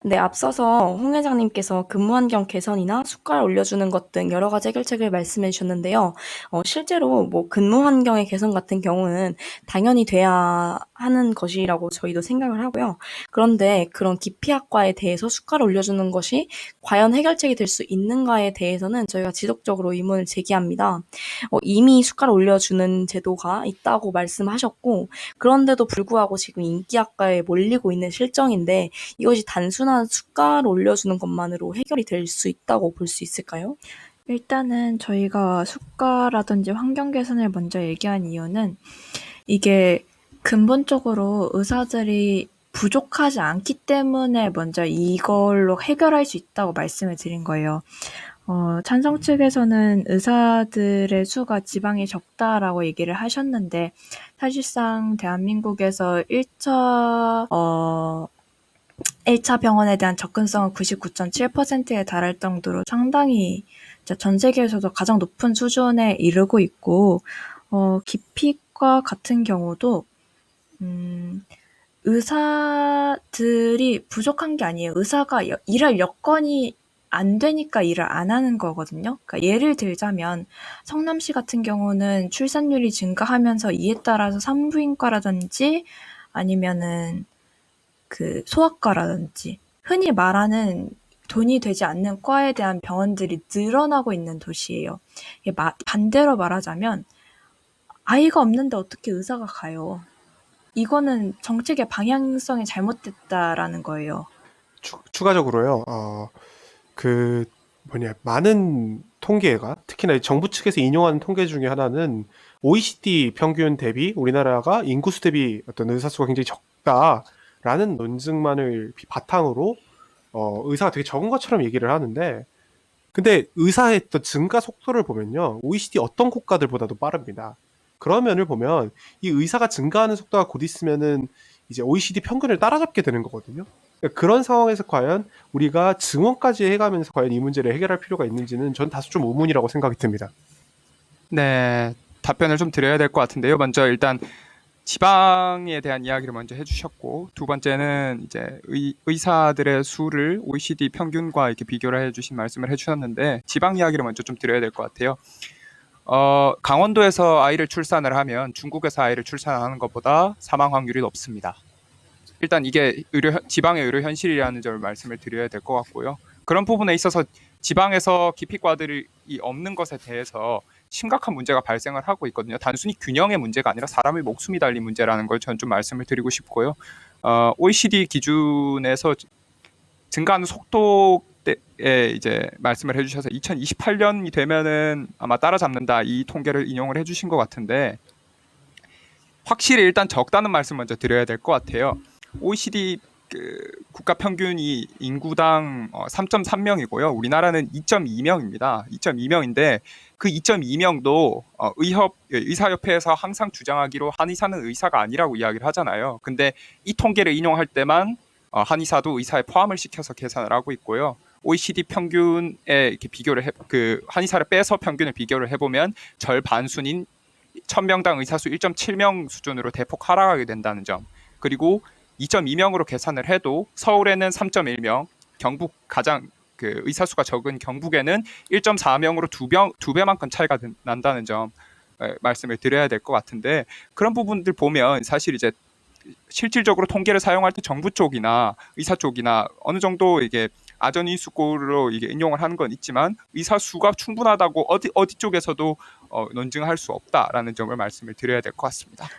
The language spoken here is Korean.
네, 앞서서 홍 회장님께서 근무 환경 개선이나 수가를 올려주는 것 등 여러 가지 해결책을 말씀해 주셨는데요. 실제로 뭐 근무 환경의 개선 같은 경우는 당연히 돼야 하는 것이라고 저희도 생각을 하고요. 그런데 그런 기피학과에 대해서 수가를 올려주는 것이 과연 해결책이 될 수 있는가에 대해서는 저희가 지속적으로 의문을 제기합니다. 이미 수가를 올려주는 제도가 있다고 말씀하셨고, 그런데도 불구하고 지금 인기학과에 몰리고 있는 실정인데, 이것이 단순한 수가를 올려주는 것만으로 해결이 될 수 있다고 볼 수 있을까요? 일단은 저희가 수가라든지 환경 개선을 먼저 얘기한 이유는 이게 근본적으로 의사들이 부족하지 않기 때문에 먼저 이걸로 해결할 수 있다고 말씀을 드린 거예요. 찬성 측에서는 의사들의 수가 지방이 적다라고 얘기를 하셨는데 사실상 대한민국에서 1차 병원에 대한 접근성은 99.7%에 달할 정도로 상당히 전 세계에서도 가장 높은 수준에 이르고 있고, 기피과 같은 경우도, 의사들이 부족한 게 아니에요. 의사가 일할 여건이 안 되니까 일을 안 하는 거거든요. 그러니까 예를 들자면 성남시 같은 경우는 출산율이 증가하면서 이에 따라서 산부인과라든지 아니면은 그 소아과라든지 흔히 말하는 돈이 되지 않는 과에 대한 병원들이 늘어나고 있는 도시예요. 반대로 말하자면 아이가 없는데 어떻게 의사가 가요? 이거는 정책의 방향성이 잘못됐다라는 거예요. 추가적으로요. 그 많은 통계가 특히나 정부 측에서 인용하는 통계 중에 하나는 OECD 평균 대비 우리나라가 인구수 대비 어떤 의사 수가 굉장히 적다라는 논증만을 바탕으로 의사가 되게 적은 것처럼 얘기를 하는데, 근데 의사의 또 증가 속도를 보면요, OECD 어떤 국가들보다도 빠릅니다. 그런 면을 보면 이 의사가 증가하는 속도가 곧 있으면은 이제 OECD 평균을 따라잡게 되는 거거든요. 그러니까 그런 상황에서 과연 우리가 증원까지 해가면서 과연 이 문제를 해결할 필요가 있는지는 전 다소 좀 의문이라고 생각이 듭니다. 네, 답변을 좀 드려야 될 것 같은데요. 먼저 일단 지방에 대한 이야기를 먼저 해주셨고, 두 번째는 이제 의사들의 수를 OECD 평균과 이렇게 비교를 해주신 말씀을 해주셨는데, 지방 이야기를 먼저 좀 드려야 될 것 같아요. 강원도에서 아이를 출산을 하면 중국에서 아이를 출산하는 것보다 사망 확률이 높습니다. 일단 이게 지방의 의료 현실이라는 점을 말씀을 드려야 될 것 같고요. 그런 부분에 있어서 지방에서 기피과들이 없는 것에 대해서 심각한 문제가 발생을 하고 있거든요. 단순히 균형의 문제가 아니라 사람의 목숨이 달린 문제라는 걸 전 좀 말씀을 드리고 싶고요. OECD 기준에서 증가하는 속도에 이제 말씀을 해주셔서 2028년이 되면은 아마 따라잡는다, 이 통계를 인용을 해주신 것 같은데, 확실히 일단 적다는 말씀 먼저 드려야 될 것 같아요. OECD 국가 평균이 인구당 3.3명이고요. 우리나라는 2.2명입니다. 2.2명인데 그 2.2명도 의사협회에서 항상 주장하기로 한의사는 의사가 아니라고 이야기를 하잖아요. 근데 이 통계를 인용할 때만 한의사도 의사에 포함을 시켜서 계산을 하고 있고요. OECD 평균에 이렇게 한의사를 빼서 평균을 비교를 해보면 절반순인 1000명당 의사수 1.7명 수준으로 대폭 하락하게 된다는 점, 그리고 2.2명으로 계산을 해도 서울에는 3.1명, 경북 가장 의사수가 적은 경북에는 1.4명으로 두 배만큼 차이가 난다는 점 말씀을 드려야 될 것 같은데, 그런 부분들 보면 사실 이제 실질적으로 통계를 사용할 때 정부 쪽이나 의사 쪽이나 어느 정도 이게 아전인수꼴로 이게 인용을 하는 건 있지만 의사 수가 충분하다고 어디 쪽에서도 논증할 수 없다라는 점을 말씀을 드려야 될 것 같습니다.